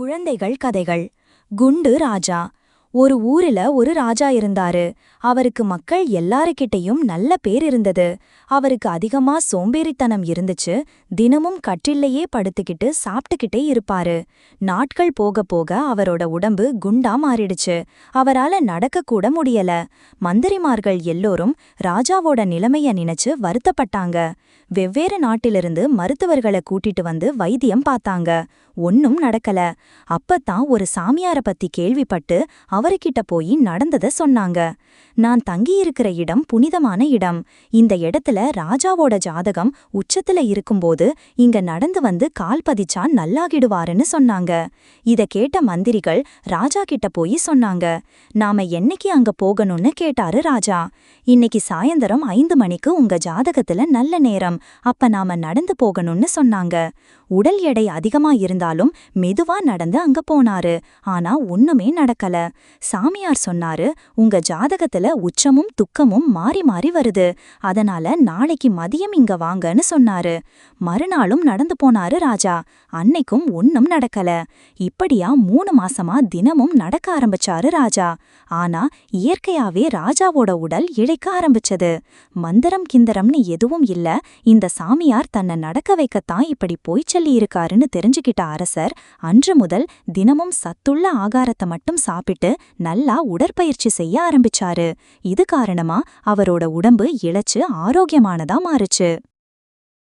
குழந்தைகள் கதைகள். குண்டு ராஜா. ஒரு ஊரில ஒரு ராஜா இருந்தாரு. அவருக்கு மக்கள் எல்லாருக்கிட்டையும் நல்ல பேர் இருந்தது. அவருக்கு அதிகமா சோம்பேறித்தனம் இருந்துச்சு. தினமும் கட்டில்லையே படுத்துக்கிட்டு சாப்பிட்டுக்கிட்டே இருப்பாரு. நாட்கள் போக போக அவரோட உடம்பு குண்டா மாறிடுச்சு. அவரால நடக்கக்கூட முடியல. மந்திரிமார்கள் எல்லோரும் ராஜாவோட நிலைமைய நினைச்சு வருத்தப்பட்டாங்க. வெவ்வேறு நாட்டிலிருந்து மருத்துவர்களை கூட்டிட்டு வந்து வைத்தியம் பார்த்தாங்க. ஒன்னும் நடக்கல. அப்பத்தான் ஒரு சாமியார பத்தி கேள்விப்பட்டு அவருக்கிட்ட போய் நடந்தத சொன்னாங்க. நான் தங்கியிருக்கிற இடம் புனிதமான இடம். இந்த இடத்துல ராஜாவோட ஜாதகம் உச்சத்துல இருக்கும்போது இங்க நடந்து வந்து கால் பதிச்சா நல்லாகிடுவாருன்னு சொன்னாங்க. இத கேட்ட மந்திரிகள் ராஜா கிட்ட போய் சொன்னாங்க. நாம என்னைக்கு அங்க போகணும்னு கேட்டாரு ராஜா. இன்னைக்கு சாயந்தரம் 5 மணிக்கு உங்க ஜாதகத்துல நல்ல நேரம். அப்ப நாம நடந்து போகணும்னு சொன்னாங்க. உடல் எடை அதிகமா இருந்தாலும் மெதுவா நடந்து அங்க போனாரு. ஆனா ஒண்ணுமே நடக்கல. சாமியார் சொன்னாரு, உங்க ஜாதகத்துல உச்சமும் துக்கமும் மாறி மாறி வருது. அதனால நாளைக்கு மதியம் இங்க வாங்கன்னு சொன்னாரு. மறுநாளும் நடந்து போனாரு ராஜா. அன்னைக்கும் ஒன்னும் நடக்கல. இப்படியா 3 மாசமா தினமும் நடக்க ஆரம்பிச்சாரு ராஜா. ஆனா இயற்கையாவே ராஜாவோட உடல் இழைக்க ஆரம்பிச்சது. மந்திரம் கிந்தரம்னு எதுவும் இல்ல. இந்த சாமியார் தன்னை நடக்க வைக்கத்தான் இப்படி போய் சொல்லி இருக்காருன்னு தெரிஞ்சுக்கிட்ட அரசர் அன்று முதல் தினமும் சத்துள்ள ஆகாரத்தை மட்டும் சாப்பிட்டு நல்லா உடற்பயிற்சி செய்ய ஆரம்பிச்சாரு. இது காரணமா அவரோட உடம்பு இளைச்சு ஆரோக்கியமானதா மாறுச்சு.